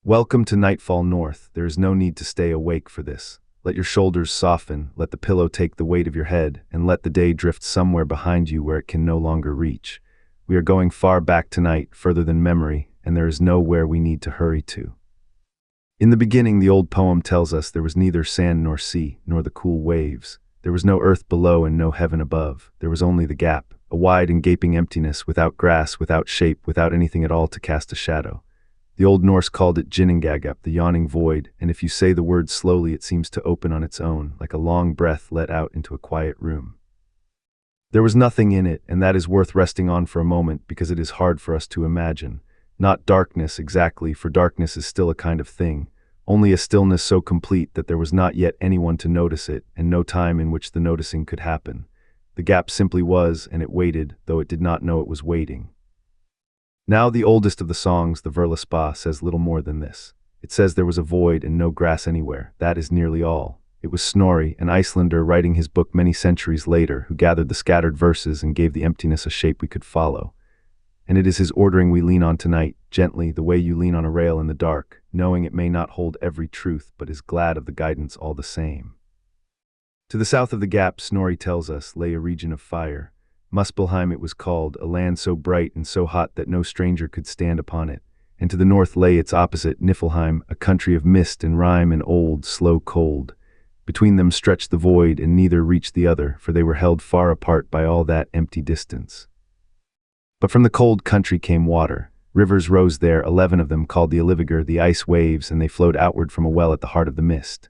Welcome to Nightfall North. There is no need to stay awake for this. Let your shoulders soften, let the pillow take the weight of your head, and let the day drift somewhere behind you where it can no longer reach. We are going far back tonight, further than memory, and there is nowhere we need to hurry to. In the beginning, the old poem tells us there was neither sand nor sea, nor the cool waves. There was no earth below and no heaven above. There was only the gap, a wide and gaping emptiness, without grass, without shape, without anything at all to cast a shadow. The Old Norse called it Ginnungagap, the yawning void, and if you say the word slowly it seems to open on its own, like a long breath let out into a quiet room. There was nothing in it, and that is worth resting on for a moment because it is hard for us to imagine. Not darkness exactly, for darkness is still a kind of thing, only a stillness so complete that there was not yet anyone to notice it, and no time in which the noticing could happen. The gap simply was, and it waited, though it did not know it was waiting. Now the oldest of the songs, the Verlaspa, says little more than this. It says there was a void and no grass anywhere. That is nearly all. It was Snorri, an Icelander writing his book many centuries later, who gathered the scattered verses and gave the emptiness a shape we could follow. And it is his ordering we lean on tonight, gently, the way you lean on a rail in the dark, knowing it may not hold every truth, but is glad of the guidance all the same. To the south of the gap, Snorri tells us, lay a region of fire. Muspelheim it was called, a land so bright and so hot that no stranger could stand upon it, and to the north lay its opposite, Niflheim, a country of mist and rime and old, slow cold. Between them stretched the void, and neither reached the other, for they were held far apart by all that empty distance. But from the cold country came water. Rivers rose there, 11 of them, called the Iliviger, the ice waves, and they flowed outward from a well at the heart of the mist.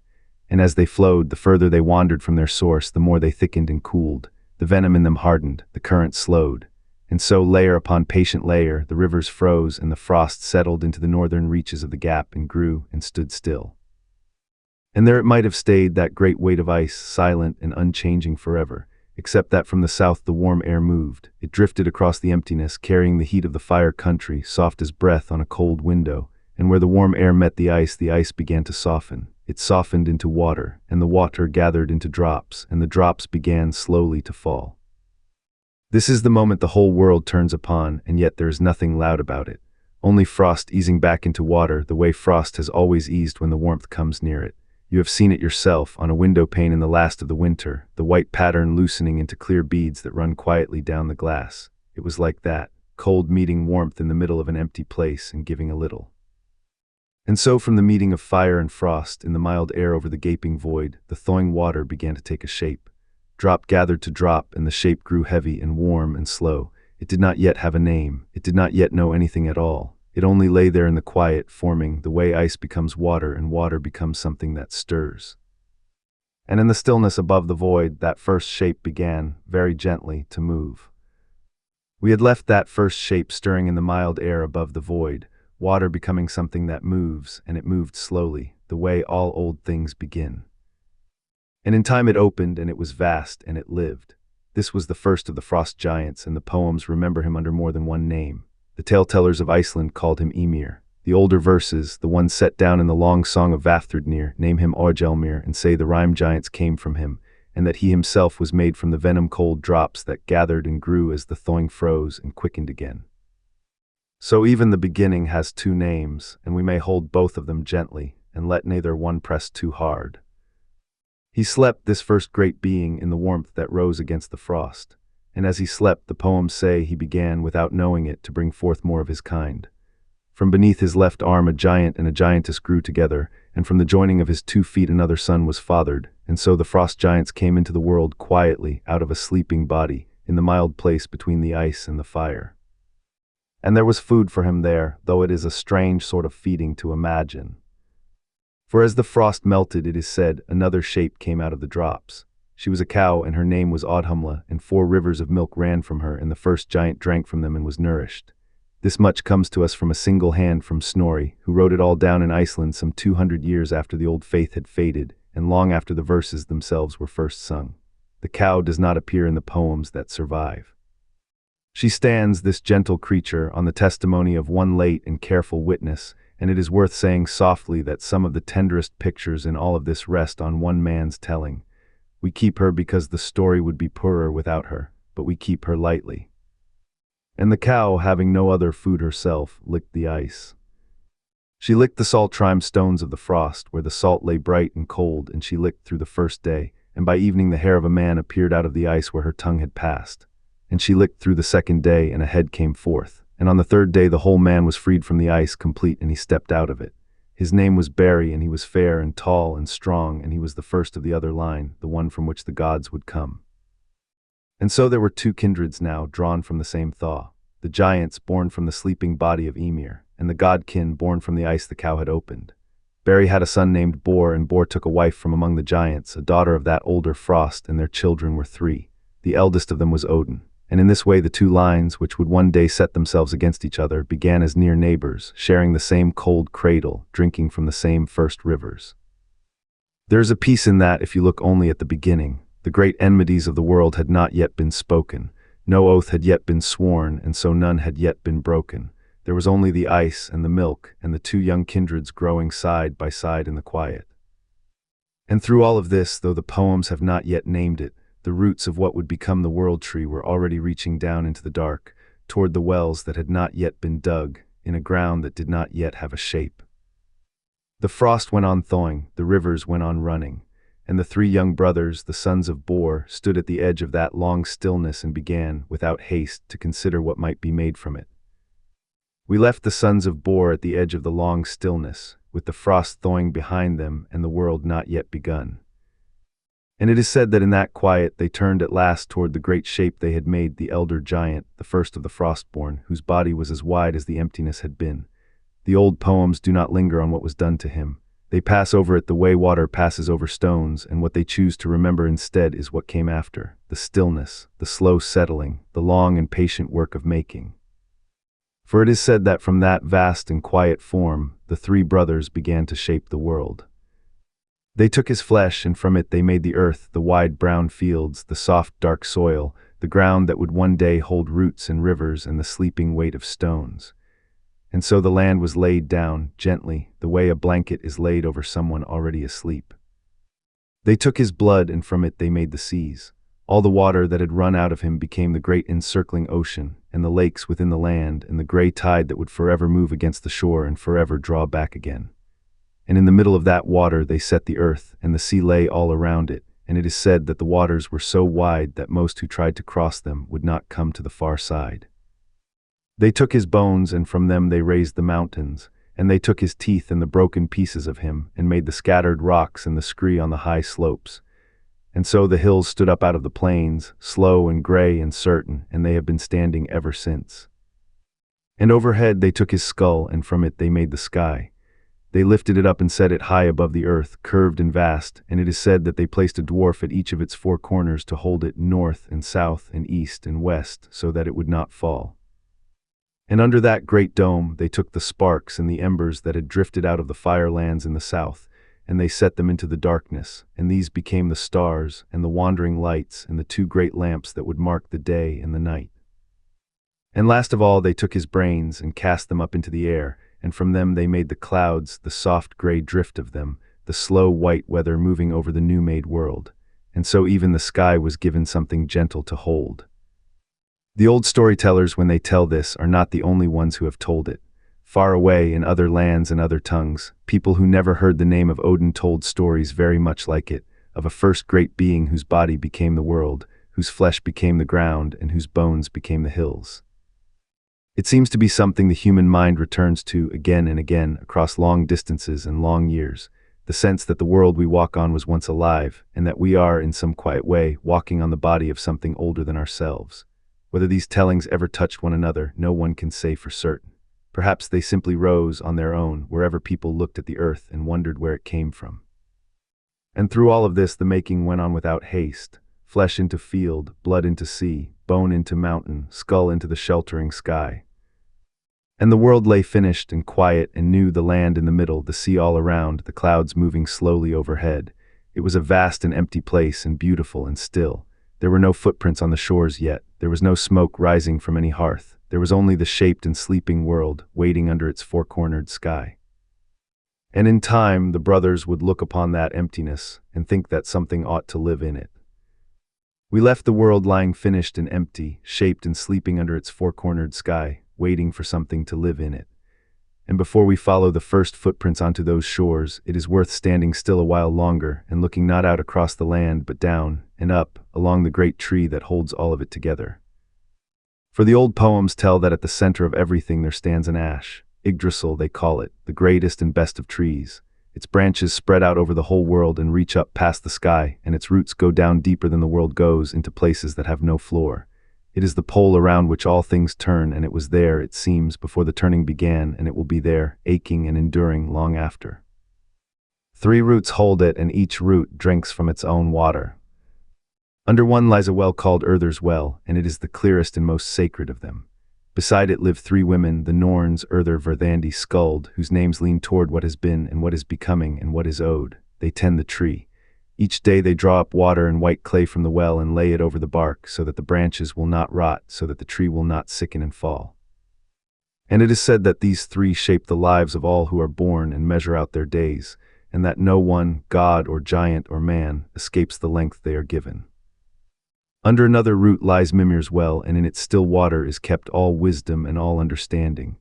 And as they flowed, the further they wandered from their source, the more they thickened and cooled. The venom in them hardened, the current slowed. And so, layer upon patient layer, the rivers froze, and the frost settled into the northern reaches of the gap and grew and stood still. And there it might have stayed, that great weight of ice, silent and unchanging forever, except that from the south the warm air moved. It drifted across the emptiness, carrying the heat of the fire country, soft as breath on a cold window, and where the warm air met the ice began to soften. It softened into water, and the water gathered into drops, and the drops began slowly to fall. This is the moment the whole world turns upon, and yet there is nothing loud about it. Only frost easing back into water, the way frost has always eased when the warmth comes near it. You have seen it yourself, on a window pane in the last of the winter, the white pattern loosening into clear beads that run quietly down the glass. It was like that, cold meeting warmth in the middle of an empty place and giving a little. And so from the meeting of fire and frost, in the mild air over the gaping void, the thawing water began to take a shape. Drop gathered to drop, and the shape grew heavy and warm and slow. It did not yet have a name. It did not yet know anything at all. It only lay there in the quiet, forming, the way ice becomes water and water becomes something that stirs. And in the stillness above the void, that first shape began, very gently, to move. We had left that first shape stirring in the mild air above the void, water becoming something that moves, and it moved slowly, the way all old things begin. And in time it opened, and it was vast, and it lived. This was the first of the frost giants, and the poems remember him under more than one name. The tale-tellers of Iceland called him Ymir. The older verses, the ones set down in the long song of Vafthrudnir, name him Orgelmir and say the rime giants came from him, and that he himself was made from the venom-cold drops that gathered and grew as the thawing froze and quickened again. So even the beginning has two names, and we may hold both of them gently, and let neither one press too hard. He slept, this first great being, in the warmth that rose against the frost, and as he slept, the poems say he began, without knowing it, to bring forth more of his kind. From beneath his left arm a giant and a giantess grew together, and from the joining of his 2 feet another son was fathered, and so the frost giants came into the world quietly, out of a sleeping body, in the mild place between the ice and the fire. And there was food for him there, though it is a strange sort of feeding to imagine. For as the frost melted, it is said, another shape came out of the drops. She was a cow, and her name was Audhumla, and 4 rivers of milk ran from her, and the first giant drank from them and was nourished. This much comes to us from a single hand from Snorri, who wrote it all down in Iceland some 200 years after the old faith had faded, and long after the verses themselves were first sung. The cow does not appear in the poems that survive. She stands, this gentle creature, on the testimony of one late and careful witness, and it is worth saying softly that some of the tenderest pictures in all of this rest on one man's telling. We keep her because the story would be poorer without her, but we keep her lightly. And the cow, having no other food herself, licked the ice. She licked the salt-trimed stones of the frost, where the salt lay bright and cold, and she licked through the first day, and by evening the hair of a man appeared out of the ice where her tongue had passed. And she licked through the second day, and a head came forth. And on the third day the whole man was freed from the ice complete, and he stepped out of it. His name was Barry, and he was fair and tall and strong, and he was the first of the other line, the one from which the gods would come. And so there were two kindreds now, drawn from the same thaw. The giants, born from the sleeping body of Ymir, and the godkin, born from the ice the cow had opened. Barry had a son named Bor, and Bor took a wife from among the giants, a daughter of that older Frost, and their children were three. The eldest of them was Odin. And in this way the two lines, which would one day set themselves against each other, began as near neighbors, sharing the same cold cradle, drinking from the same first rivers. There is a peace in that if you look only at the beginning. The great enmities of the world had not yet been spoken. No oath had yet been sworn, and so none had yet been broken. There was only the ice and the milk, and the two young kindreds growing side by side in the quiet. And through all of this, though the poems have not yet named it, the roots of what would become the world tree were already reaching down into the dark, toward the wells that had not yet been dug, in a ground that did not yet have a shape. The frost went on thawing, the rivers went on running, and the three young brothers, the sons of Bor, stood at the edge of that long stillness and began, without haste, to consider what might be made from it. We left the sons of Bor at the edge of the long stillness, with the frost thawing behind them and the world not yet begun. And it is said that in that quiet they turned at last toward the great shape they had made, the elder giant, the first of the Frostborn, whose body was as wide as the emptiness had been. The old poems do not linger on what was done to him. They pass over it the way water passes over stones, and what they choose to remember instead is what came after, the stillness, the slow settling, the long and patient work of making. For it is said that from that vast and quiet form, the three brothers began to shape the world. They took his flesh, and from it they made the earth, the wide brown fields, the soft dark soil, the ground that would one day hold roots and rivers and the sleeping weight of stones. And so the land was laid down, gently, the way a blanket is laid over someone already asleep. They took his blood, and from it they made the seas. All the water that had run out of him became the great encircling ocean, and the lakes within the land, and the gray tide that would forever move against the shore and forever draw back again. And in the middle of that water they set the earth, and the sea lay all around it, and it is said that the waters were so wide that most who tried to cross them would not come to the far side. They took his bones, and from them they raised the mountains, and they took his teeth and the broken pieces of him, and made the scattered rocks and the scree on the high slopes. And so the hills stood up out of the plains, slow and gray and certain, and they have been standing ever since. And overhead they took his skull, and from it they made the sky. They lifted it up and set it high above the earth, curved and vast, and it is said that they placed a dwarf at each of its four corners to hold it north and south and east and west, so that it would not fall. And under that great dome they took the sparks and the embers that had drifted out of the firelands in the south, and they set them into the darkness, and these became the stars and the wandering lights and the two great lamps that would mark the day and the night. And last of all they took his brains and cast them up into the air, and from them they made the clouds, the soft gray drift of them, the slow white weather moving over the new-made world, and so even the sky was given something gentle to hold. The old storytellers, when they tell this, are not the only ones who have told it. Far away, in other lands and other tongues, people who never heard the name of Odin told stories very much like it, of a first great being whose body became the world, whose flesh became the ground, and whose bones became the hills. It seems to be something the human mind returns to again and again across long distances and long years, the sense that the world we walk on was once alive, and that we are, in some quiet way, walking on the body of something older than ourselves. Whether these tellings ever touched one another, no one can say for certain. Perhaps they simply rose on their own wherever people looked at the earth and wondered where it came from. And through all of this the making went on without haste, flesh into field, blood into sea, bone into mountain, skull into the sheltering sky. And the world lay finished and quiet and new, the land in the middle, the sea all around, the clouds moving slowly overhead. It was a vast and empty place, and beautiful and still. There were no footprints on the shores yet. There was no smoke rising from any hearth. There was only the shaped and sleeping world, waiting under its four-cornered sky. And in time, the brothers would look upon that emptiness and think that something ought to live in it. We left the world lying finished and empty, shaped and sleeping under its four-cornered sky, waiting for something to live in it. And before we follow the first footprints onto those shores, it is worth standing still a while longer and looking not out across the land but down and up along the great tree that holds all of it together. For the old poems tell that at the center of everything there stands an ash. Yggdrasil, they call it, the greatest and best of trees. Its branches spread out over the whole world and reach up past the sky, and its roots go down deeper than the world goes into places that have no floor. It is the pole around which all things turn, and it was there, it seems, before the turning began, and it will be there, aching and enduring long after. 3 roots hold it, and each root drinks from its own water. Under one lies a well called Urther's Well, and it is the clearest and most sacred of them. Beside it live 3 women, the Norns, Urther, Verthandi, Skuld, whose names lean toward what has been and what is becoming and what is owed. They tend the tree. Each day they draw up water and white clay from the well and lay it over the bark so that the branches will not rot, so that the tree will not sicken and fall. And it is said that these 3 shape the lives of all who are born and measure out their days, and that no one, god or giant or man, escapes the length they are given. Under another root lies Mimir's well, and in its still water is kept all wisdom and all understanding.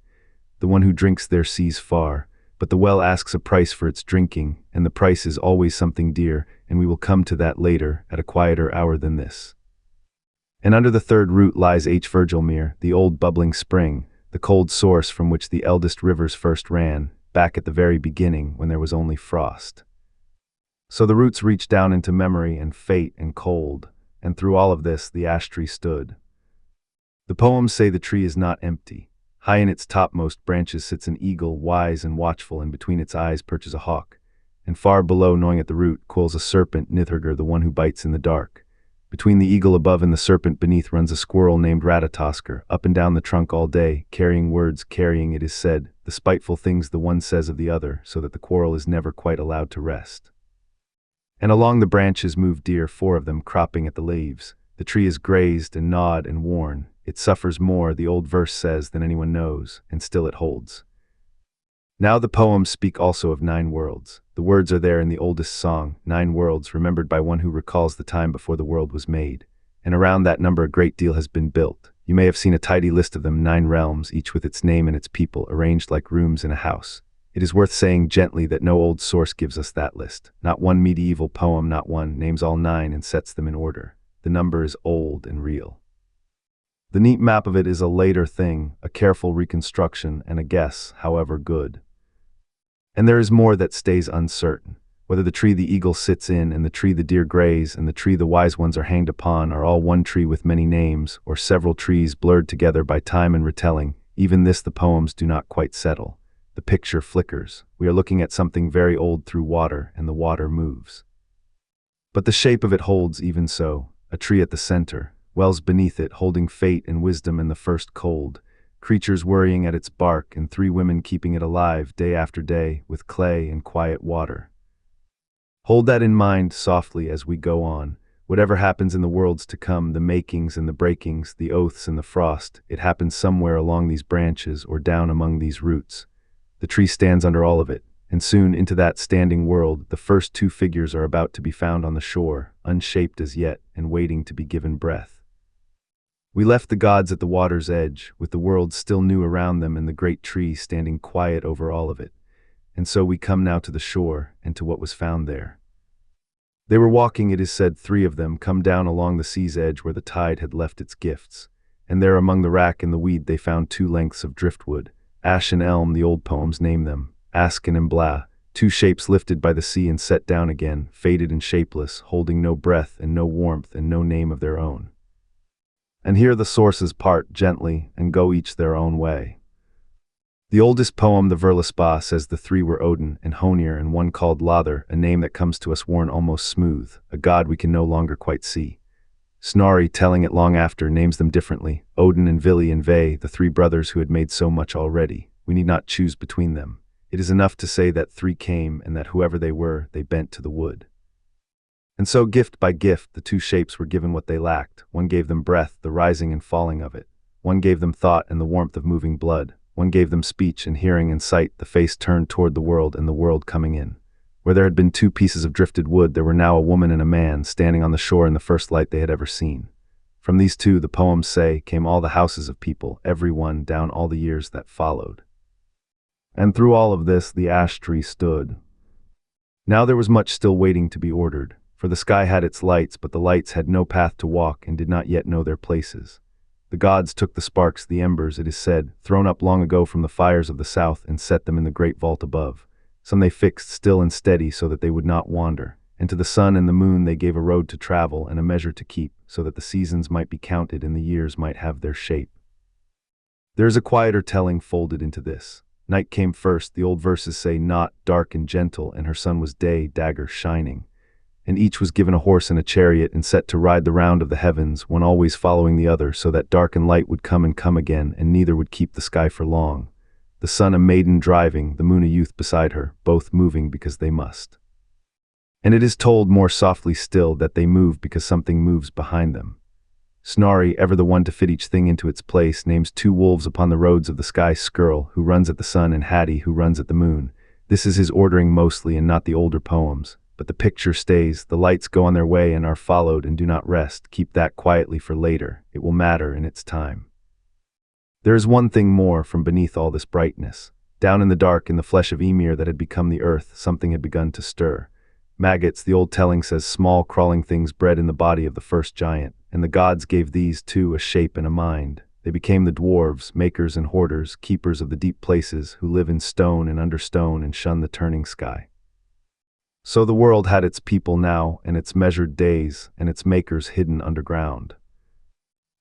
The one who drinks there sees far, but the well asks a price for its drinking, and the price is always something dear, and we will come to that later, at a quieter hour than this. And under the third root lies Virgilmere, the old bubbling spring, the cold source from which the eldest rivers first ran, back at the very beginning when there was only frost. So the roots reach down into memory and fate and cold, and through all of this the ash tree stood. The poems say the tree is not empty. High in its topmost branches sits an eagle, wise and watchful, and between its eyes perches a hawk. And far below, gnawing at the root, coils a serpent, Nithurgur, the one who bites in the dark. Between the eagle above and the serpent beneath runs a squirrel named Ratatoskr, up and down the trunk all day, carrying words, carrying, it is said, the spiteful things the one says of the other, so that the quarrel is never quite allowed to rest. And along the branches move deer, 4 of them cropping at the leaves. The tree is grazed and gnawed and worn. It suffers more, the old verse says, than anyone knows, and still it holds. Now the poems speak also of 9 worlds. The words are there in the oldest song, 9 worlds, remembered by one who recalls the time before the world was made. And around that number a great deal has been built. You may have seen a tidy list of them, 9 realms, each with its name and its people, arranged like rooms in a house. It is worth saying gently that no old source gives us that list. Not one medieval poem, not one, names all 9 and sets them in order. The number is old and real. The neat map of it is a later thing, a careful reconstruction and a guess, however good. And there is more that stays uncertain. Whether the tree the eagle sits in and the tree the deer graze and the tree the wise ones are hanged upon are all one tree with many names, or several trees blurred together by time and retelling, even this the poems do not quite settle. The picture flickers. We are looking at something very old through water, and the water moves. But the shape of it holds even so. A tree at the center, wells beneath it holding fate and wisdom and the first cold, creatures worrying at its bark, and 3 women keeping it alive day after day with clay and quiet water. Hold that in mind softly as we go on. Whatever happens in the worlds to come, the makings and the breakings, the oaths and the frost, it happens somewhere along these branches or down among these roots. The tree stands under all of it, and soon into that standing world the first 2 figures are about to be found on the shore, unshaped as yet, and waiting to be given breath. We left the gods at the water's edge, with the world still new around them and the great tree standing quiet over all of it, and so we come now to the shore and to what was found there. They were walking, it is said, 3 of them, come down along the sea's edge where the tide had left its gifts, and there among the wrack and the weed they found 2 lengths of driftwood. Ash and elm, the old poems name them, asken and blah, 2 shapes lifted by the sea and set down again, faded and shapeless, holding no breath and no warmth and no name of their own. And here the sources part gently and go each their own way. The oldest poem, the Vurluspa, says the 3 were Odin and Honir and one called Lother, a name that comes to us worn almost smooth, a god we can no longer quite see. Snorri, telling it long after, names them differently, Odin and Vili and Ve, the 3 brothers who had made so much already. We need not choose between them. It is enough to say that 3 came, and that whoever they were, they bent to the wood. And so gift by gift the 2 shapes were given what they lacked. One gave them breath, the rising and falling of it. One gave them thought and the warmth of moving blood. One gave them speech and hearing and sight, the face turned toward the world and the world coming in. Where there had been 2 pieces of drifted wood, there were now a woman and a man standing on the shore in the first light they had ever seen. From these 2, the poems say, came all the houses of people, every one, down all the years that followed. And through all of this, the ash tree stood. Now there was much still waiting to be ordered, for the sky had its lights, but the lights had no path to walk and did not yet know their places. The gods took the sparks, the embers, it is said, thrown up long ago from the fires of the south, and set them in the great vault above. Some they fixed still and steady so that they would not wander, and to the sun and the moon they gave a road to travel and a measure to keep, so that the seasons might be counted and the years might have their shape. There is a quieter telling folded into this. Night came first, the old verses say, not dark and gentle, and her son was day, dagger shining. And each was given a horse and a chariot, and set to ride the round of the heavens, one always following the other, so that dark and light would come and come again, and neither would keep the sky for long. The sun a maiden driving, the moon a youth beside her, both moving because they must. And it is told more softly still that they move because something moves behind them. Snorri, ever the one to fit each thing into its place, names two wolves upon the roads of the sky, Skirl, who runs at the sun, and Hati, who runs at the moon. This is his ordering mostly, and not the older poems. But the picture stays, the lights go on their way and are followed and do not rest. Keep that quietly for later, it will matter in its time. There is one thing more from beneath all this brightness. Down in the dark, in the flesh of Ymir that had become the earth, something had begun to stir. Maggots, the old telling says, small crawling things bred in the body of the first giant, and the gods gave these too a shape and a mind. They became the dwarves, makers and hoarders, keepers of the deep places, who live in stone and under stone and shun the turning sky. So the world had its people now, and its measured days, and its makers hidden underground.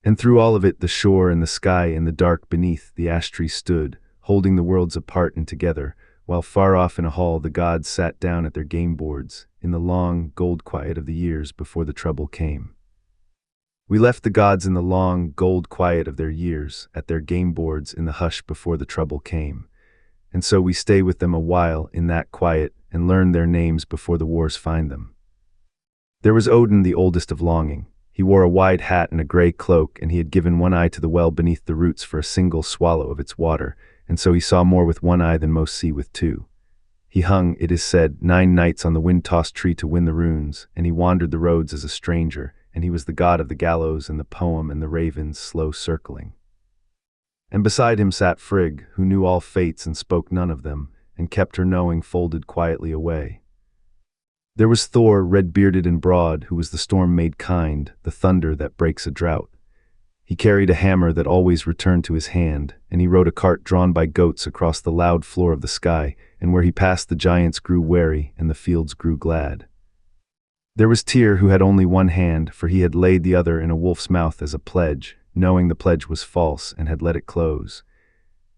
And through all of it, the shore and the sky and the dark beneath, the ash tree stood, holding the worlds apart and together, while far off in a hall the gods sat down at their game boards, in the long, gold quiet of the years before the trouble came. We left the gods in the long, gold quiet of their years, at their game boards in the hush before the trouble came. And so we stay with them a while in that quiet, and learn their names before the wars find them. There was Odin, the oldest of longing. He wore a wide hat and a grey cloak, and he had given one eye to the well beneath the roots for a single swallow of its water, and so he saw more with one eye than most see with two. He hung, it is said, 9 nights on the wind-tossed tree to win the runes, and he wandered the roads as a stranger, and he was the god of the gallows and the poem and the ravens slow circling. And beside him sat Frigg, who knew all fates and spoke none of them, and kept her knowing folded quietly away. There was Thor, red-bearded and broad, who was the storm made kind, the thunder that breaks a drought. He carried a hammer that always returned to his hand, and he rode a cart drawn by goats across the loud floor of the sky, and where he passed the giants grew wary, and the fields grew glad. There was Tyr, who had only one hand, for he had laid the other in a wolf's mouth as a pledge, knowing the pledge was false, and had let it close.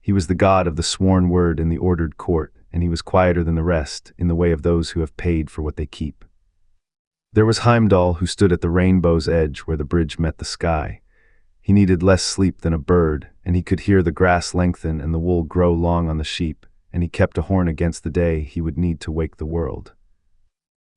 He was the god of the sworn word in the ordered court, and he was quieter than the rest, in the way of those who have paid for what they keep. There was Heimdall, who stood at the rainbow's edge where the bridge met the sky. He needed less sleep than a bird, and he could hear the grass lengthen and the wool grow long on the sheep, and he kept a horn against the day he would need to wake the world.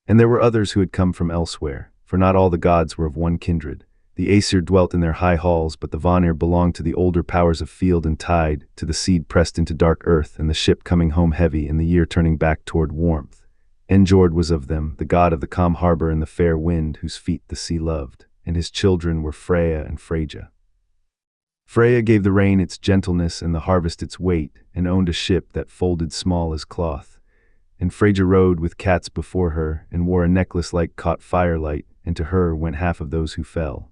And there were others who had come from elsewhere, for not all the gods were of one kindred. The Aesir dwelt in their high halls, but the Vanir belonged to the older powers of field and tide, to the seed pressed into dark earth, and the ship coming home heavy, and the year turning back toward warmth. Njord was of them, the god of the calm harbor and the fair wind, whose feet the sea loved, and his children were Freya and Freyja. Freya gave the rain its gentleness and the harvest its weight, and owned a ship that folded small as cloth. And Freyja rode with cats before her, and wore a necklace like caught firelight, and to her went half of those who fell.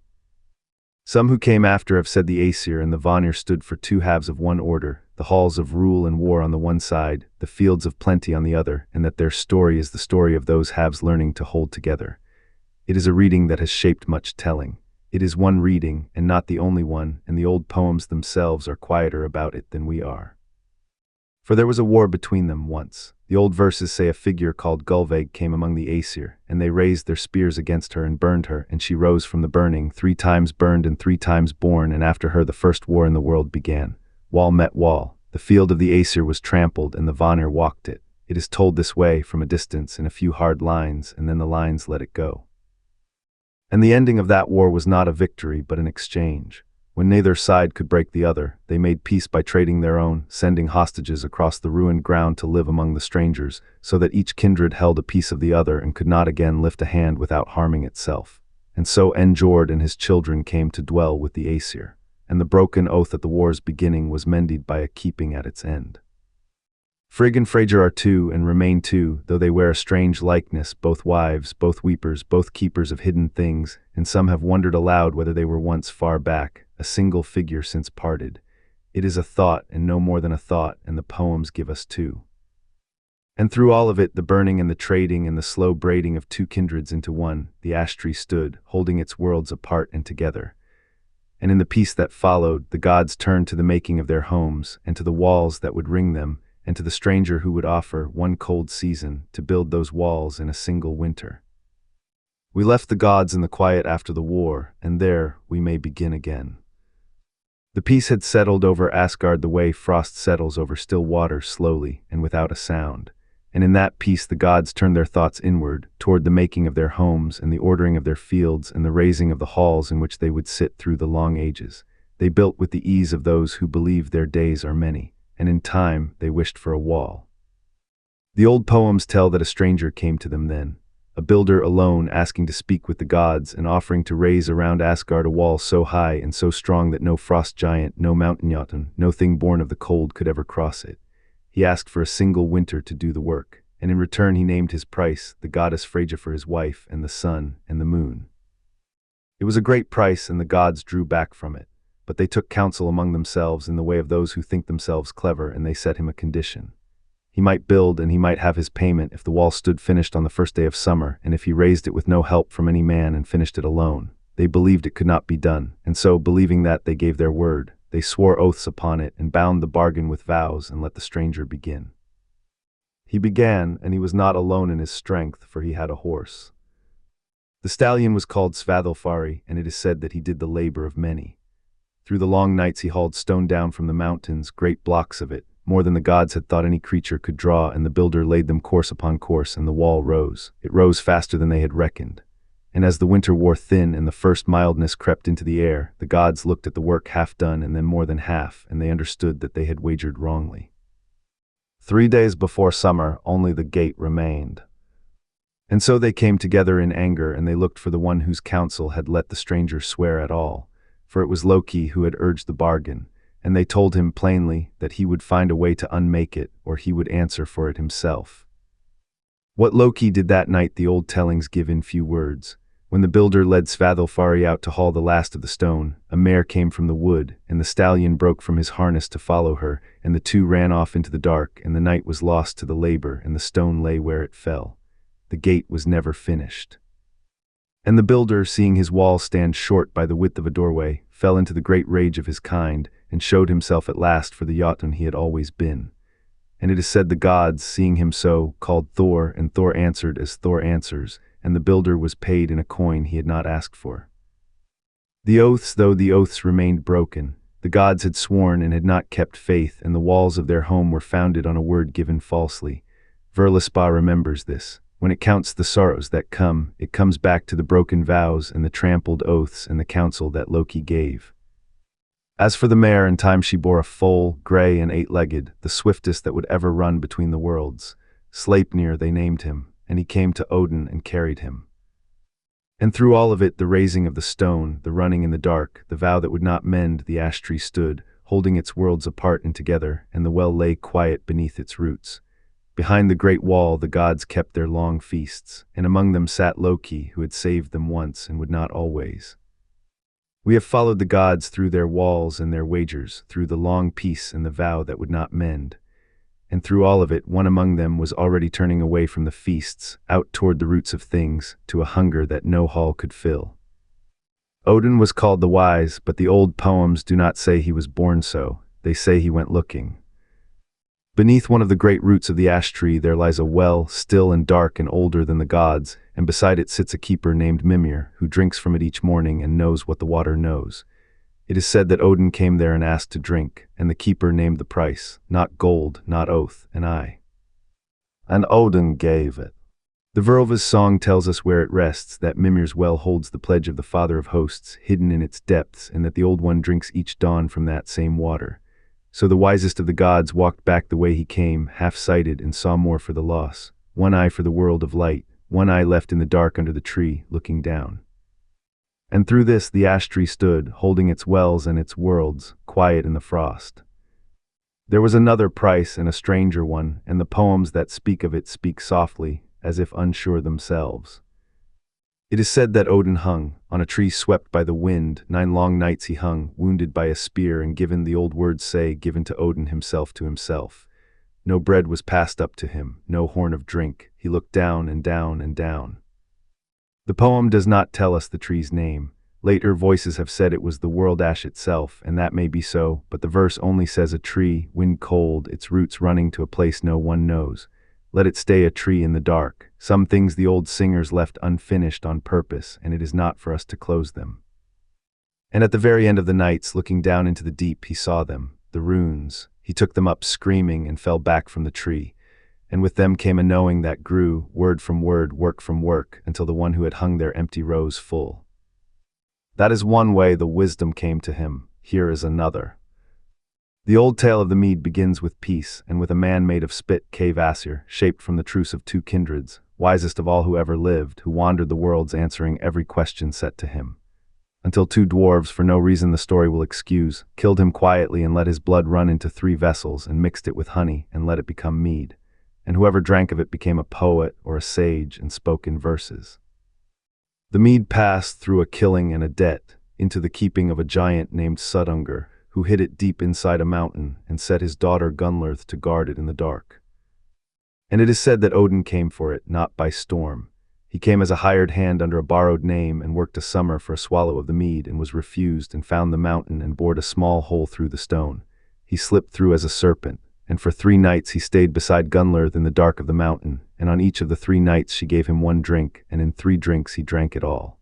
Some who came after have said the Aesir and the Vanir stood for 2 halves of one order, the halls of rule and war on the one side, the fields of plenty on the other, and that their story is the story of those halves learning to hold together. It is a reading that has shaped much telling. It is one reading, and not the only one, and the old poems themselves are quieter about it than we are. For there was a war between them once. The old verses say a figure called Gullveig came among the Aesir, and they raised their spears against her and burned her, and she rose from the burning, 3 times burned and 3 times born, and after her the first war in the world began. Wall met wall. The field of the Aesir was trampled, and the Vanir walked it. It is told this way, from a distance, in a few hard lines, and then the lines let it go. And the ending of that war was not a victory, but an exchange. When neither side could break the other, they made peace by trading their own, sending hostages across the ruined ground to live among the strangers, so that each kindred held a piece of the other and could not again lift a hand without harming itself. And so Njord and his children came to dwell with the Aesir, and the broken oath at the war's beginning was mended by a keeping at its end. Frigg and Freyr are two and remain two, though they wear a strange likeness, both wives, both weepers, both keepers of hidden things, and some have wondered aloud whether they were once far back, a single figure since parted. It is a thought, and no more than a thought, and the poems give us two. And through all of it, the burning and the trading and the slow braiding of two kindreds into one, the ash tree stood, holding its worlds apart and together. And in the peace that followed, the gods turned to the making of their homes, and to the walls that would ring them, and to the stranger who would offer one cold season to build those walls in a single winter. We left the gods in the quiet after the war, and there we may begin again. The peace had settled over Asgard the way frost settles over still water slowly and without a sound. And in that peace the gods turned their thoughts inward, toward the making of their homes and the ordering of their fields and the raising of the halls in which they would sit through the long ages. They built with the ease of those who believe their days are many, and in time they wished for a wall. The old poems tell that a stranger came to them then, a builder alone asking to speak with the gods and offering to raise around Asgard a wall so high and so strong that no frost giant, no mountain jotun, no thing born of the cold could ever cross it. He asked for a single winter to do the work, and in return he named his price, the goddess Freyja for his wife, and the sun, and the moon. It was a great price, and the gods drew back from it, but they took counsel among themselves in the way of those who think themselves clever, and they set him a condition. He might build, and he might have his payment if the wall stood finished on the first day of summer, and if he raised it with no help from any man and finished it alone. They believed it could not be done, and so, believing that, they gave their word. They swore oaths upon it and bound the bargain with vows and let the stranger begin. He began, and he was not alone in his strength, for he had a horse. The stallion was called Svathilfari, and it is said that he did the labor of many. Through the long nights he hauled stone down from the mountains, great blocks of it, more than the gods had thought any creature could draw, and the builder laid them course upon course, and the wall rose. It rose faster than they had reckoned. And as the winter wore thin and the first mildness crept into the air, the gods looked at the work half done and then more than half, and they understood that they had wagered wrongly. 3 days before summer, only the gate remained. And so they came together in anger, and they looked for the one whose counsel had let the stranger swear at all, for it was Loki who had urged the bargain, and they told him plainly that he would find a way to unmake it, or he would answer for it himself. What Loki did that night the old tellings give in few words. When the builder led Svathilfari out to haul the last of the stone, a mare came from the wood, and the stallion broke from his harness to follow her, and the two ran off into the dark, and the night was lost to the labor, and the stone lay where it fell. The gate was never finished. And the builder, seeing his wall stand short by the width of a doorway, fell into the great rage of his kind, and showed himself at last for the Jotun he had always been. And it is said the gods, seeing him so, called Thor, and Thor answered as Thor answers, and the builder was paid in a coin he had not asked for. Though the oaths remained broken, the gods had sworn and had not kept faith, and the walls of their home were founded on a word given falsely. Völuspá remembers this. When it counts the sorrows that come, it comes back to the broken vows and the trampled oaths and the counsel that Loki gave. As for the mare, in time she bore a foal, grey and 8-legged, the swiftest that would ever run between the worlds. Sleipnir they named him, and he came to Odin and carried him. And through all of it, the raising of the stone, the running in the dark, the vow that would not mend, the ash tree stood, holding its worlds apart and together, and the well lay quiet beneath its roots. Behind the great wall the gods kept their long feasts, and among them sat Loki, who had saved them once and would not always. We have followed the gods through their walls and their wagers, through the long peace and the vow that would not mend. And through all of it, one among them was already turning away from the feasts, out toward the roots of things, to a hunger that no hall could fill. Odin was called the Wise, but the old poems do not say he was born so, they say he went looking. Beneath one of the great roots of the ash tree there lies a well, still and dark and older than the gods, and beside it sits a keeper named Ymir, who drinks from it each morning and knows what the water knows. It is said that Odin came there and asked to drink, and the keeper named the price, not gold, not oath, and I. And Odin gave it. The Völva's song tells us where it rests, that Mimir's well holds the pledge of the Father of Hosts, hidden in its depths, and that the Old One drinks each dawn from that same water. So the wisest of the gods walked back the way he came, half-sighted, and saw more for the loss. One eye for the world of light, one eye left in the dark under the tree, looking down. And through this the ash tree stood, holding its wells and its worlds, quiet in the frost. There was another price and a stranger one, and the poems that speak of it speak softly, as if unsure themselves. It is said that Odin hung, on a tree swept by the wind, 9 long nights he hung, wounded by a spear, and given, the old words say, given to Odin himself to himself. No bread was passed up to him, no horn of drink, he looked down and down and down. The poem does not tell us the tree's name. Later voices have said it was the world ash itself, and that may be so, but the verse only says a tree, wind cold, its roots running to a place no one knows. Let it stay a tree in the dark. Some things the old singers left unfinished on purpose, and it is not for us to close them. And at the very end of the nights, looking down into the deep, he saw them, the runes. He took them up screaming and fell back from the tree. And with them came a knowing that grew, word from word, work from work, until the one who had hung there empty rose full. That is one way the wisdom came to him. Here is another. The old tale of the mead begins with peace, and with a man made of spit, cave Aesir, shaped from the truce of 2 kindreds, wisest of all who ever lived, who wandered the worlds answering every question set to him. Until 2 dwarves, for no reason the story will excuse, killed him quietly and let his blood run into 3 vessels, and mixed it with honey, and let it become mead. And whoever drank of it became a poet or a sage, and spoke in verses. The mead passed through a killing and a debt, into the keeping of a giant named Sudungur, who hid it deep inside a mountain, and set his daughter Gunlurth to guard it in the dark. And it is said that Odin came for it, not by storm. He came as a hired hand under a borrowed name, and worked a summer for a swallow of the mead, and was refused, and found the mountain, and bored a small hole through the stone. He slipped through as a serpent, and for 3 nights he stayed beside Gunlurth in the dark of the mountain, and on each of the 3 nights she gave him 1 drink, and in 3 drinks he drank it all.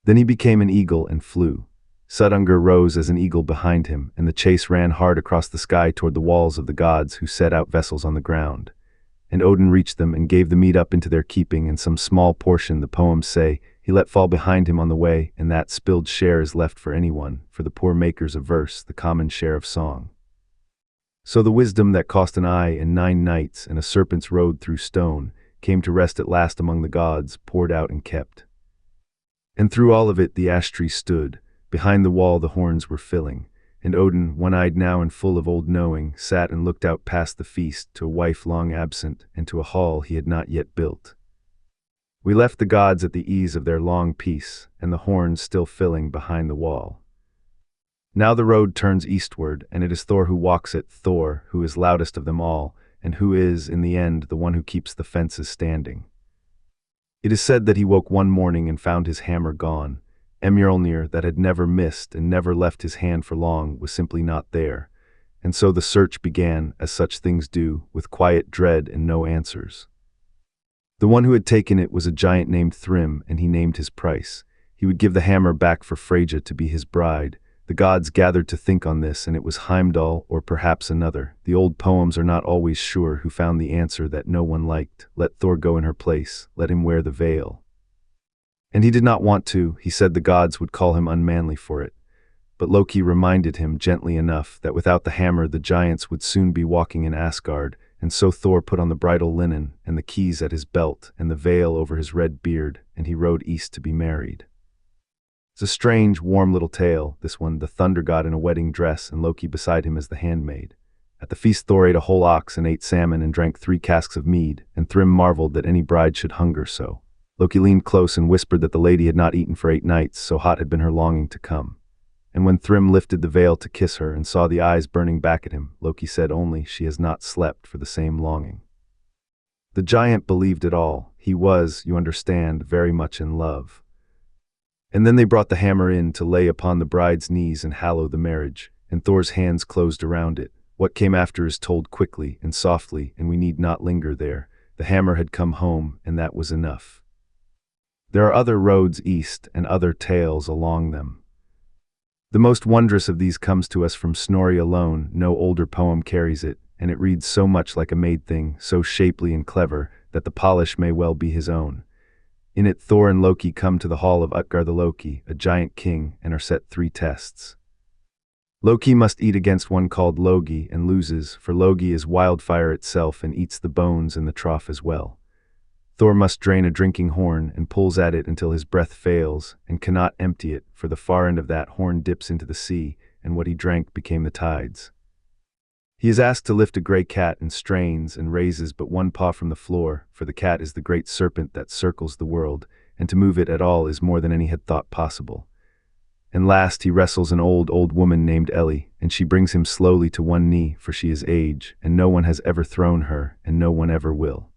Then he became an eagle and flew. Sudungur rose as an eagle behind him, and the chase ran hard across the sky toward the walls of the gods who set out vessels on the ground. And Odin reached them and gave the mead up into their keeping, and some small portion, the poems say, he let fall behind him on the way, and that spilled share is left for anyone, for the poor makers of verse, the common share of song. So the wisdom that cost an eye and 9 nights, and a serpent's road through stone, came to rest at last among the gods, poured out and kept. And through all of it the ash tree stood. Behind the wall the horns were filling, and Odin, one-eyed now and full of old knowing, sat and looked out past the feast to a wife long absent, and to a hall he had not yet built. We left the gods at the ease of their long peace, and the horns still filling behind the wall. Now the road turns eastward, and it is Thor who walks it, Thor, who is loudest of them all, and who is, in the end, the one who keeps the fences standing. It is said that he woke one morning and found his hammer gone. Mjolnir, that had never missed and never left his hand for long, was simply not there. And so the search began, as such things do, with quiet dread and no answers. The one who had taken it was a giant named Thrym, and he named his price. He would give the hammer back for Freyja to be his bride. The gods gathered to think on this, and it was Heimdall, or perhaps another. The old poems are not always sure who found the answer that no one liked. Let Thor go in her place, let him wear the veil. And he did not want to. He said the gods would call him unmanly for it. But Loki reminded him gently enough that without the hammer the giants would soon be walking in Asgard, and so Thor put on the bridal linen, and the keys at his belt, and the veil over his red beard, and he rode east to be married. It's a strange, warm little tale, this one, the thunder god in a wedding dress, and Loki beside him as the handmaid. At the feast Thor ate a whole ox and ate salmon and drank 3 casks of mead, and Thrym marveled that any bride should hunger so. Loki leaned close and whispered that the lady had not eaten for 8 nights, so hot had been her longing to come. And when Thrym lifted the veil to kiss her and saw the eyes burning back at him, Loki said only, she has not slept for the same longing. The giant believed it all. He was, you understand, very much in love. And then they brought the hammer in to lay upon the bride's knees and hallow the marriage, and Thor's hands closed around it. What came after is told quickly and softly, and we need not linger there. The hammer had come home, and that was enough. There are other roads east and other tales along them. The most wondrous of these comes to us from Snorri alone. No older poem carries it, and it reads so much like a made thing, so shapely and clever, that the polish may well be his own. In it Thor and Loki come to the hall of Utgard the Loki, a giant king, and are set 3 tests. Loki must eat against one called Logi, and loses, for Logi is wildfire itself and eats the bones in the trough as well. Thor must drain a drinking horn and pulls at it until his breath fails, and cannot empty it, for the far end of that horn dips into the sea, and what he drank became the tides. He is asked to lift a gray cat and strains and raises but one paw from the floor, for the cat is the great serpent that circles the world, and to move it at all is more than any had thought possible. And last he wrestles an old woman named Ellie, and she brings him slowly to one knee, for she is age, and no one has ever thrown her, and no one ever will.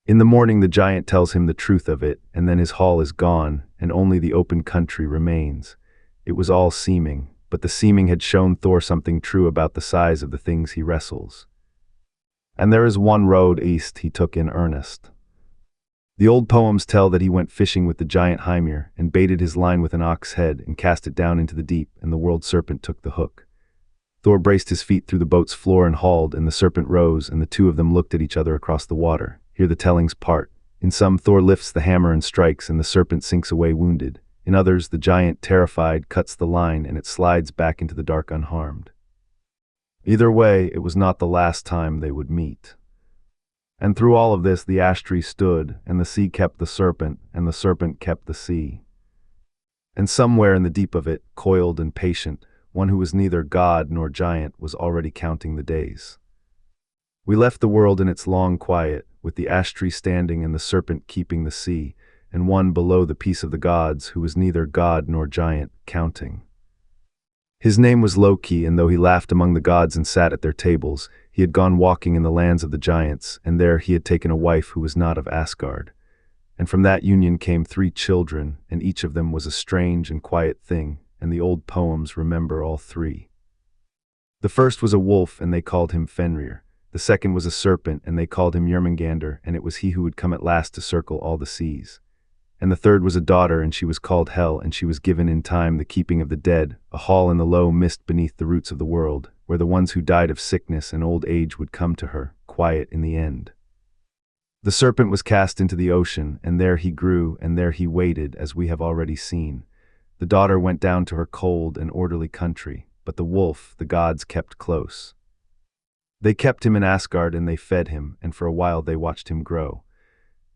In the morning the giant tells him the truth of it, and then his hall is gone, and only the open country remains. It was all seeming, but the seeming had shown Thor something true about the size of the things he wrestles. And there is one road east he took in earnest. The old poems tell that he went fishing with the giant Ymir, and baited his line with an ox head, and cast it down into the deep, and the world serpent took the hook. Thor braced his feet through the boat's floor and hauled, and the serpent rose, and the two of them looked at each other across the water. Here the tellings part. In some, Thor lifts the hammer and strikes, and the serpent sinks away wounded. In others, the giant, terrified, cuts the line, and it slides back into the dark unharmed. Either way, it was not the last time they would meet. And through all of this the ash tree stood, and the sea kept the serpent, and the serpent kept the sea. And somewhere in the deep of it, coiled and patient, one who was neither god nor giant was already counting the days. We left the world in its long quiet, with the ash tree standing and the serpent keeping the sea, and one below the peace of the gods who was neither god nor giant, counting. His name was Loki, and though he laughed among the gods and sat at their tables, he had gone walking in the lands of the giants, and there he had taken a wife who was not of Asgard. And from that union came 3 children, and each of them was a strange and quiet thing, and the old poems remember all 3. The first was a wolf, and they called him Fenrir. The second was a serpent, and they called him Jörmungandr, and it was he who would come at last to circle all the seas. And the third was a daughter, and she was called Hel, and she was given in time the keeping of the dead, a hall in the low mist beneath the roots of the world, where the ones who died of sickness and old age would come to her, quiet in the end. The serpent was cast into the ocean, and there he grew, and there he waited, as we have already seen. The daughter went down to her cold and orderly country, but the wolf the gods kept close. They kept him in Asgard, and they fed him, and for a while they watched him grow.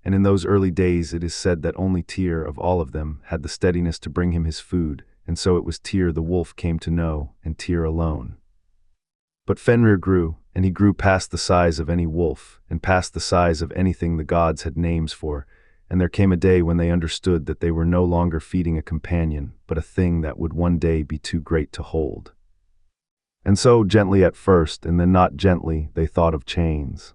And in those early days it is said that only Tyr of all of them had the steadiness to bring him his food, and so it was Tyr the wolf came to know, and Tyr alone. But Fenrir grew, and he grew past the size of any wolf, and past the size of anything the gods had names for, and there came a day when they understood that they were no longer feeding a companion, but a thing that would one day be too great to hold. And so, gently at first, and then not gently, they thought of chains.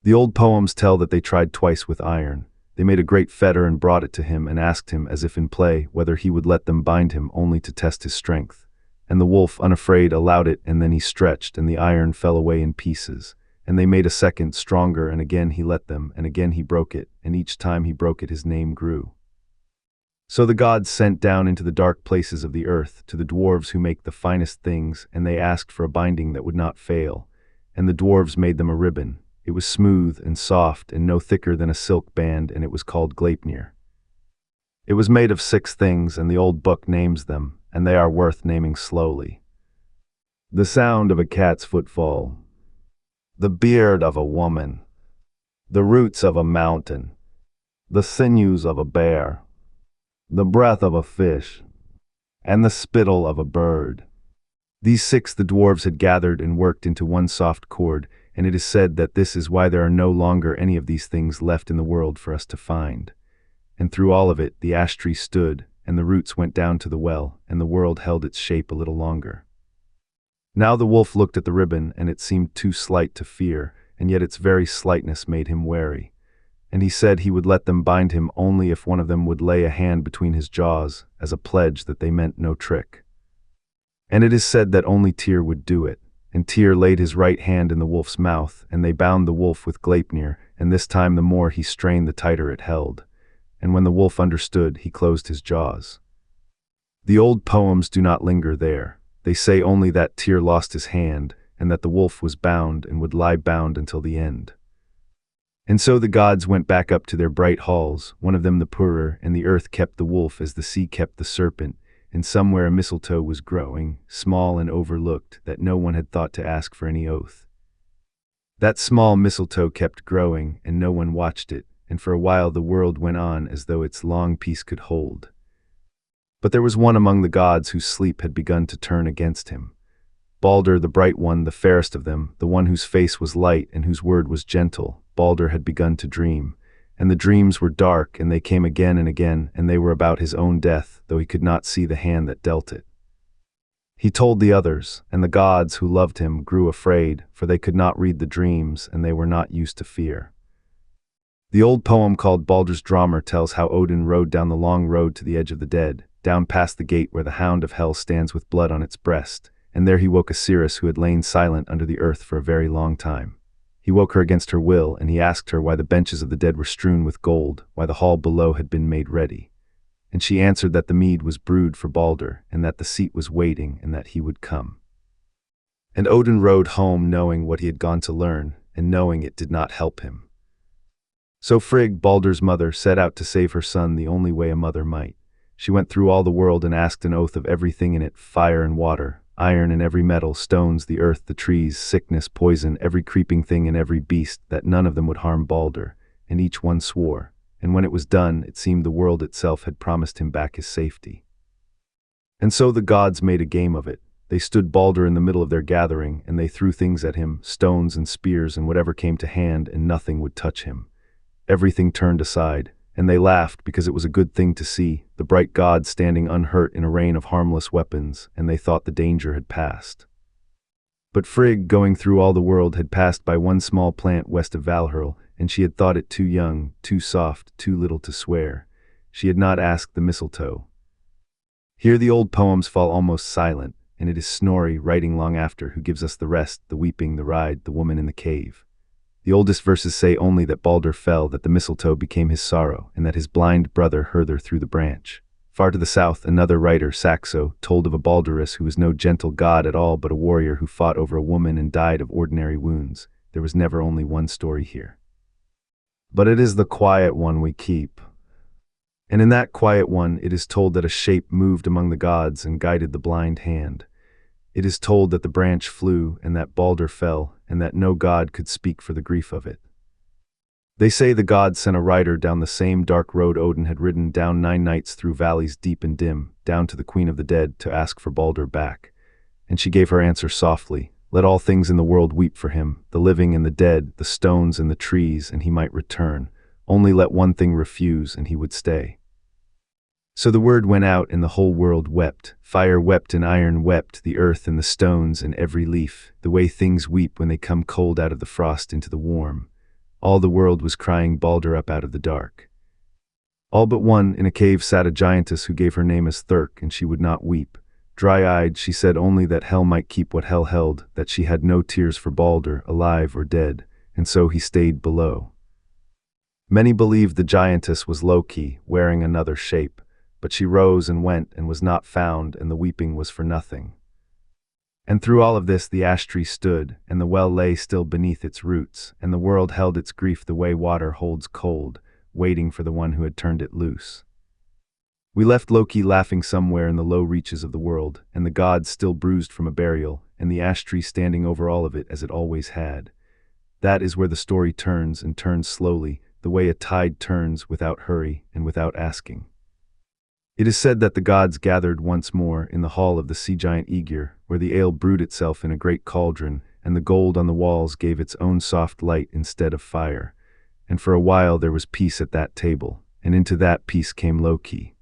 The old poems tell that they tried twice with iron. They made a great fetter and brought it to him, and asked him, as if in play, whether he would let them bind him only to test his strength. And the wolf, unafraid, allowed it, and then he stretched, and the iron fell away in pieces. And they made a second, stronger, and again he let them, and again he broke it, and each time he broke it his name grew. So the gods sent down into the dark places of the earth, to the dwarves who make the finest things, and they asked for a binding that would not fail. And the dwarves made them a ribbon. It was smooth and soft and no thicker than a silk band, and it was called Gleipnir. It was made of 6 things, and the old book names them, and they are worth naming slowly. The sound of a cat's footfall, the beard of a woman, the roots of a mountain, the sinews of a bear, the breath of a fish, and the spittle of a bird. These 6 the dwarves had gathered and worked into one soft cord, and it is said that this is why there are no longer any of these things left in the world for us to find. And through all of it, the ash tree stood, and the roots went down to the well, and the world held its shape a little longer. Now the wolf looked at the ribbon, and it seemed too slight to fear, and yet its very slightness made him wary. And he said he would let them bind him only if one of them would lay a hand between his jaws, as a pledge that they meant no trick. And it is said that only Tyr would do it. And Tyr laid his right hand in the wolf's mouth, and they bound the wolf with Gleipnir, and this time the more he strained the tighter it held. And when the wolf understood, he closed his jaws. The old poems do not linger there. They say only that Tyr lost his hand, and that the wolf was bound and would lie bound until the end. And so the gods went back up to their bright halls, one of them the poorer, and the earth kept the wolf as the sea kept the serpent, and somewhere a mistletoe was growing, small and overlooked, that no one had thought to ask for any oath. That small mistletoe kept growing, and no one watched it, and for a while the world went on as though its long peace could hold. But there was one among the gods whose sleep had begun to turn against him. Baldr, the bright one, the fairest of them, the one whose face was light and whose word was gentle, Baldr had begun to dream. And the dreams were dark, and they came again and again, and they were about his own death, though he could not see the hand that dealt it. He told the others, and the gods who loved him grew afraid, for they could not read the dreams, and they were not used to fear. The old poem called Baldr's Drommer tells how Odin rode down the long road to the edge of the dead, down past the gate where the hound of hell stands with blood on its breast, and there he woke Aesir, who had lain silent under the earth for a very long time. He woke her against her will, and he asked her why the benches of the dead were strewn with gold, why the hall below had been made ready. And she answered that the mead was brewed for Baldr, and that the seat was waiting, and that he would come. And Odin rode home knowing what he had gone to learn, and knowing it did not help him. So Frigg, Baldr's mother, set out to save her son the only way a mother might. She went through all the world and asked an oath of everything in it, fire and water, iron and every metal, stones, the earth, the trees, sickness, poison, every creeping thing and every beast, that none of them would harm Baldr, and each one swore. And when it was done, it seemed the world itself had promised him back his safety. And so the gods made a game of it. They stood Baldr in the middle of their gathering, and they threw things at him, stones and spears and whatever came to hand, and nothing would touch him. Everything turned aside, and they laughed because it was a good thing to see, the bright god standing unhurt in a rain of harmless weapons, and they thought the danger had passed. But Frigg, going through all the world, had passed by one small plant west of Valhalla, and she had thought it too young, too soft, too little to swear. She had not asked the mistletoe. Here the old poems fall almost silent, and it is Snorri, writing long after, who gives us the rest, the weeping, the ride, the woman in the cave. The oldest verses say only that Baldr fell, that the mistletoe became his sorrow, and that his blind brother Herther threw the branch. Far to the south, another writer, Saxo, told of a Baldurus who was no gentle god at all, but a warrior who fought over a woman and died of ordinary wounds. There was never only one story here. But it is the quiet one we keep. And in that quiet one, it is told that a shape moved among the gods and guided the blind hand. It is told that the branch flew, and that Baldr fell, and that no god could speak for the grief of it. They say the gods sent a rider down the same dark road Odin had ridden down 9 nights through valleys deep and dim, down to the Queen of the Dead to ask for Baldr back. And she gave her answer softly, let all things in the world weep for him, the living and the dead, the stones and the trees, and he might return. Only let one thing refuse, and he would stay. So the word went out, and the whole world wept. Fire wept and iron wept, the earth and the stones and every leaf, the way things weep when they come cold out of the frost into the warm. All the world was crying Baldr up out of the dark. All but one, in a cave sat a giantess who gave her name as Thirk, and she would not weep. Dry-eyed, she said only that hell might keep what hell held, that she had no tears for Baldr, alive or dead, and so he stayed below. Many believed the giantess was Loki, wearing another shape. But she rose and went and was not found, and the weeping was for nothing. And through all of this the ash tree stood, and the well lay still beneath its roots, and the world held its grief the way water holds cold, waiting for the one who had turned it loose. We left Loki laughing somewhere in the low reaches of the world, and the gods still bruised from a burial, and the ash tree standing over all of it as it always had. That is where the story turns, and turns slowly, the way a tide turns, without hurry and without asking. It is said that the gods gathered once more in the hall of the sea giant Ymir, where the ale brewed itself in a great cauldron, and the gold on the walls gave its own soft light instead of fire. And for a while there was peace at that table, and into that peace came Loki.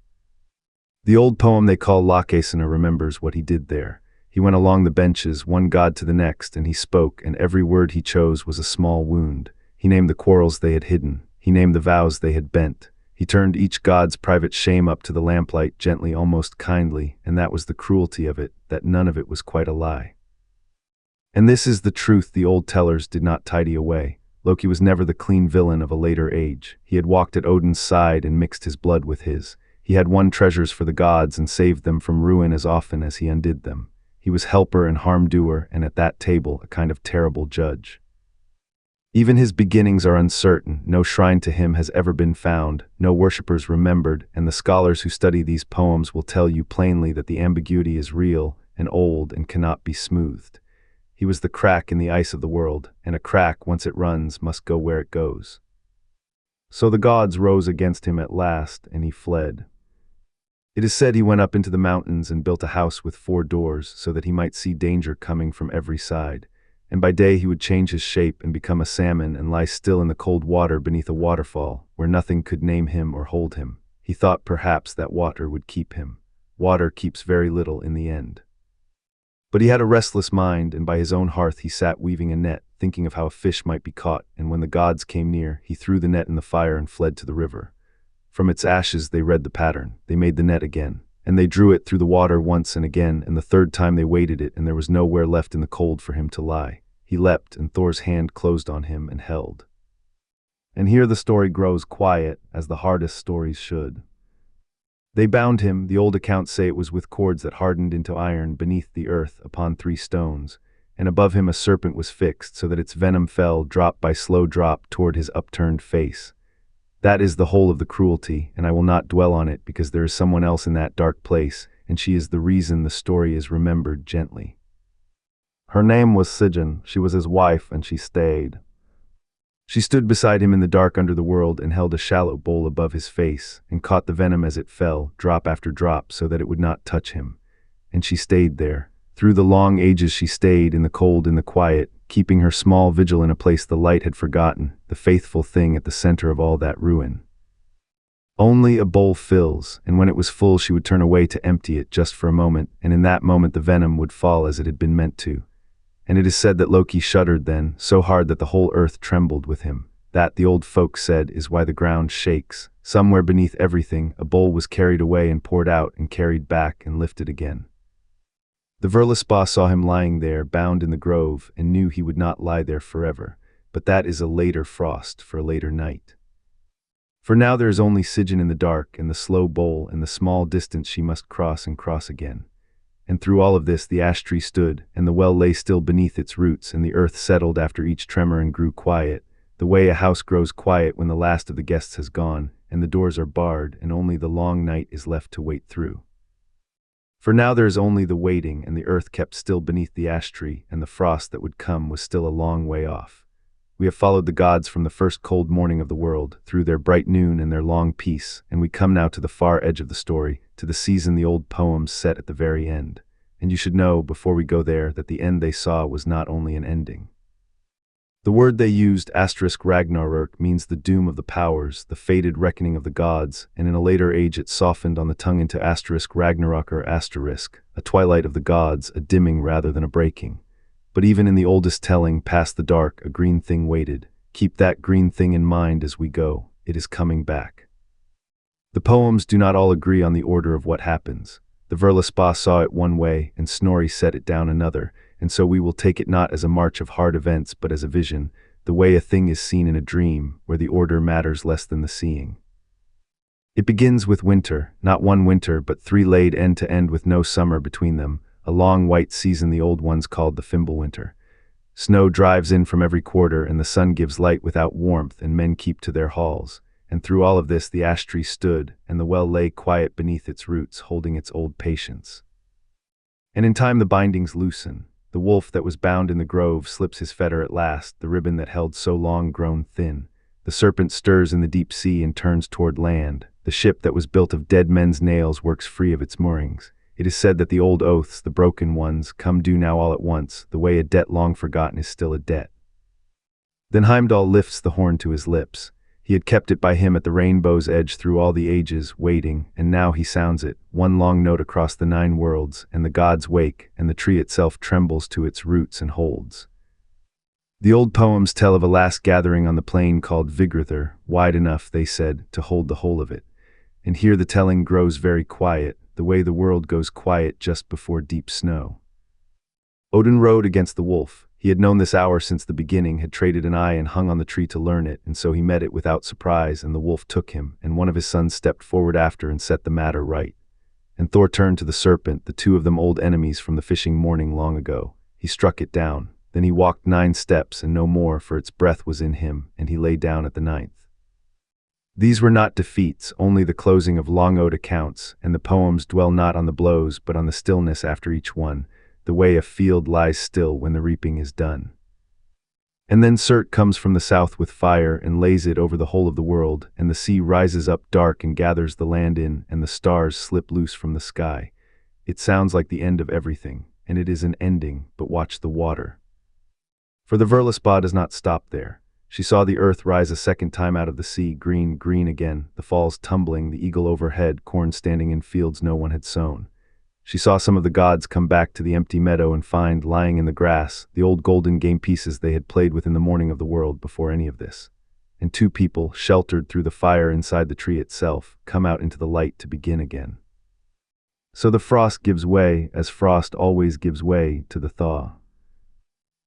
The old poem they call Lokasenna remembers what he did there. He went along the benches, one god to the next, and he spoke, and every word he chose was a small wound. He named the quarrels they had hidden. He named the vows they had bent. He turned each god's private shame up to the lamplight, gently, almost kindly, and that was the cruelty of it, that none of it was quite a lie. And this is the truth the old tellers did not tidy away. Loki was never the clean villain of a later age. He had walked at Odin's side and mixed his blood with his. He had won treasures for the gods and saved them from ruin as often as he undid them. He was helper and harm-doer, and at that table a kind of terrible judge. Even his beginnings are uncertain. No shrine to him has ever been found, no worshippers remembered, and the scholars who study these poems will tell you plainly that the ambiguity is real and old and cannot be smoothed. He was the crack in the ice of the world, and a crack, once it runs, must go where it goes. So the gods rose against him at last, and he fled. It is said he went up into the mountains and built a house with 4 doors so that he might see danger coming from every side. And by day he would change his shape and become a salmon and lie still in the cold water beneath a waterfall, where nothing could name him or hold him. He thought perhaps that water would keep him. Water keeps very little in the end. But he had a restless mind, and by his own hearth he sat weaving a net, thinking of how a fish might be caught, and when the gods came near, he threw the net in the fire and fled to the river. From its ashes they read the pattern, they made the net again, and they drew it through the water once and again, and the 3rd time they weighted it, and there was nowhere left in the cold for him to lie. He leapt, and Thor's hand closed on him and held. And here the story grows quiet, as the hardest stories should. They bound him, the old accounts say it was with cords that hardened into iron beneath the earth upon 3 stones, and above him a serpent was fixed so that its venom fell drop by slow drop toward his upturned face. That is the whole of the cruelty, and I will not dwell on it because there is someone else in that dark place, and she is the reason the story is remembered gently. Her name was Sigyn, she was his wife, and she stayed. She stood beside him in the dark under the world and held a shallow bowl above his face, and caught the venom as it fell, drop after drop, so that it would not touch him. And she stayed there. Through the long ages she stayed, in the cold, in the quiet, keeping her small vigil in a place the light had forgotten, the faithful thing at the center of all that ruin. Only a bowl fills, and when it was full she would turn away to empty it just for a moment, and in that moment the venom would fall as it had been meant to. And it is said that Loki shuddered then, so hard that the whole earth trembled with him. That, the old folk said, is why the ground shakes. Somewhere beneath everything, a bowl was carried away and poured out and carried back and lifted again. The Völuspá saw him lying there, bound in the grove, and knew he would not lie there forever. But that is a later frost for a later night. For now there is only Sigyn in the dark, and the slow bowl, and the small distance she must cross and cross again. And through all of this the ash tree stood, and the well lay still beneath its roots, and the earth settled after each tremor and grew quiet, the way a house grows quiet when the last of the guests has gone, and the doors are barred, and only the long night is left to wait through. For now there is only the waiting, and the earth kept still beneath the ash tree, and the frost that would come was still a long way off. We have followed the gods from the first cold morning of the world, through their bright noon and their long peace, and we come now to the far edge of the story, to the season the old poems set at the very end. And you should know, before we go there, that the end they saw was not only an ending. The word they used, *Ragnarök, means the doom of the powers, the fated reckoning of the gods, and in a later age it softened on the tongue into *Ragnarök or asterisk, a twilight of the gods, a dimming rather than a breaking. But even in the oldest telling, past the dark, a green thing waited. Keep that green thing in mind as we go. It is coming back. The poems do not all agree on the order of what happens. The Völuspá saw it one way, and Snorri set it down another, and so we will take it not as a march of hard events but as a vision, the way a thing is seen in a dream, where the order matters less than the seeing. It begins with winter, not one winter, but 3 laid end to end with no summer between them, a long white season the old ones called the Fimbulwinter. Snow drives in from every quarter, and the sun gives light without warmth, and men keep to their halls. And through all of this the ash tree stood, and the well lay quiet beneath its roots, holding its old patience. And in time the bindings loosen. The wolf that was bound in the grove slips his fetter at last, the ribbon that held so long grown thin. The serpent stirs in the deep sea and turns toward land. The ship that was built of dead men's nails works free of its moorings. It is said that the old oaths, the broken ones, come due now all at once, the way a debt long forgotten is still a debt. Then Heimdall lifts the horn to his lips. He had kept it by him at the rainbow's edge through all the ages, waiting, and now he sounds it, one long note across the 9 worlds, and the gods wake, and the tree itself trembles to its roots and holds. The old poems tell of a last gathering on the plain called Yggdrasil, wide enough, they said, to hold the whole of it. And here the telling grows very quiet, the way the world goes quiet just before deep snow. Odin rode against the wolf. He had known this hour since the beginning, had traded an eye and hung on the tree to learn it, and so he met it without surprise, and the wolf took him, and one of his sons stepped forward after and set the matter right. And Thor turned to the serpent, the 2 of them old enemies from the fishing morning long ago. He struck it down. Then he walked 9 steps and no more, for its breath was in him, and he lay down at the 9th. These were not defeats, only the closing of long-owed accounts, and the poems dwell not on the blows but on the stillness after each one, the way a field lies still when the reaping is done. And then Surt comes from the south with fire and lays it over the whole of the world, and the sea rises up dark and gathers the land in, and the stars slip loose from the sky. It sounds like the end of everything, and it is an ending, but watch the water. For the Verlispa does not stop there. She saw the earth rise a second time out of the sea, green, green again, the falls tumbling, the eagle overhead, corn standing in fields no one had sown. She saw some of the gods come back to the empty meadow and find, lying in the grass, the old golden game pieces they had played with in the morning of the world before any of this. And two people, sheltered through the fire inside the tree itself, come out into the light to begin again. So the frost gives way, as frost always gives way, to the thaw.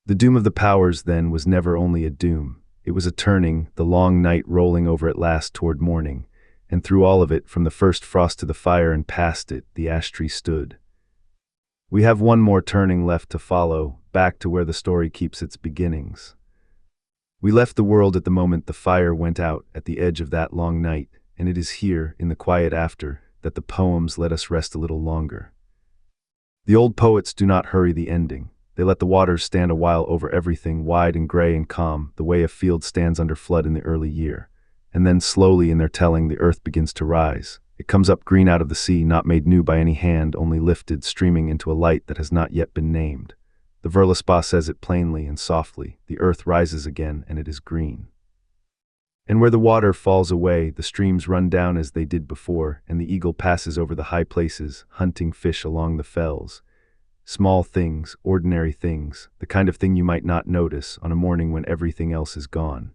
The doom of the powers, then, was never only a doom. It was a turning, the long night rolling over at last toward morning. And through all of it, from the first frost to the fire and past it, the ash tree stood. We have one more turning left to follow, back to where the story keeps its beginnings. We left the world at the moment the fire went out, at the edge of that long night, and it is here, in the quiet after, that the poems let us rest a little longer. The old poets do not hurry the ending. They let the waters stand a while over everything, wide and gray and calm, the way a field stands under flood in the early year. And then slowly in their telling the earth begins to rise. It comes up green out of the sea, not made new by any hand, only lifted, streaming into a light that has not yet been named. The Verlispa says it plainly and softly, the earth rises again and it is green. And where the water falls away, the streams run down as they did before, and the eagle passes over the high places, hunting fish along the fells. Small things, ordinary things, the kind of thing you might not notice on a morning when everything else is gone.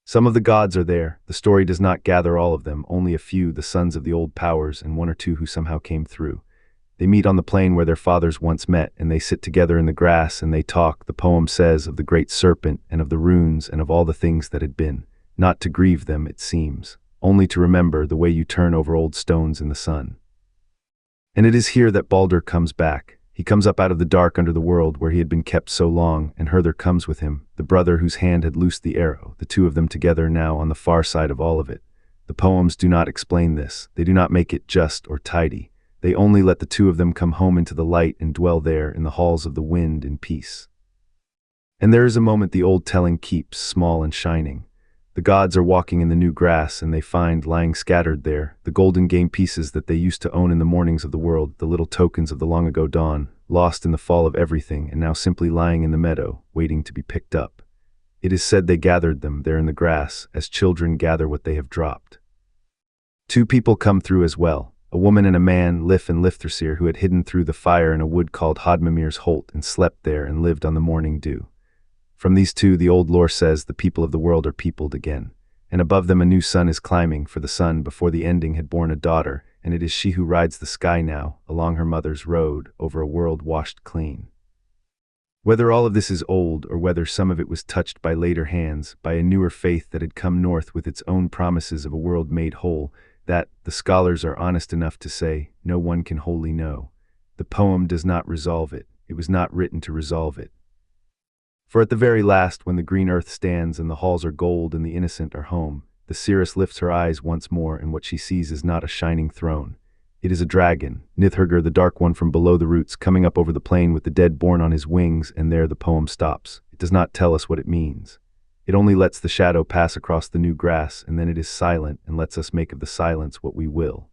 Some of the gods are there. The story does not gather all of them, only a few, the sons of the old powers, and one or two who somehow came through. They meet on the plain where their fathers once met, and they sit together in the grass, and they talk, the poem says, of the great serpent, and of the runes, and of all the things that had been. Not to grieve them, it seems, only to remember, the way you turn over old stones in the sun. And it is here that Baldr comes back. He comes up out of the dark under the world where he had been kept so long, and Herther comes with him, the brother whose hand had loosed the arrow, the two of them together now on the far side of all of it. The poems do not explain this. They do not make it just or tidy. They only let the two of them come home into the light and dwell there in the halls of the wind in peace. And there is a moment the old telling keeps, small and shining. The gods are walking in the new grass, and they find, lying scattered there, the golden game pieces that they used to own in the mornings of the world, the little tokens of the long ago dawn, lost in the fall of everything, and now simply lying in the meadow, waiting to be picked up. It is said they gathered them there in the grass, as children gather what they have dropped. Two people come through as well, a woman and a man, Lif and Lifthrasir, who had hidden through the fire in a wood called Hodmimir's Holt and slept there and lived on the morning dew. From these two, the old lore says the people of the world are peopled again, and above them a new sun is climbing, for the sun before the ending had borne a daughter, and it is she who rides the sky now, along her mother's road, over a world washed clean. Whether all of this is old, or whether some of it was touched by later hands, by a newer faith that had come north with its own promises of a world made whole, that, the scholars are honest enough to say, no one can wholly know. The poem does not resolve it. It was not written to resolve it. For at the very last, when the green earth stands and the halls are gold and the innocent are home, the seeress lifts her eyes once more, and what she sees is not a shining throne. It is a dragon, Nithhergr, the dark one from below the roots, coming up over the plain with the dead born on his wings, and there the poem stops. It does not tell us what it means. It only lets the shadow pass across the new grass, and then it is silent and lets us make of the silence what we will.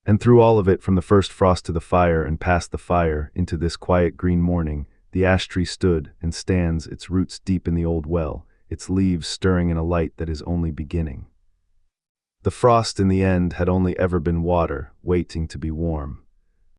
And through all of it, from the first frost to the fire and past the fire, into this quiet green morning, the ash tree stood and stands, its roots deep in the old well, its leaves stirring in a light that is only beginning. The frost in the end had only ever been water, waiting to be warm.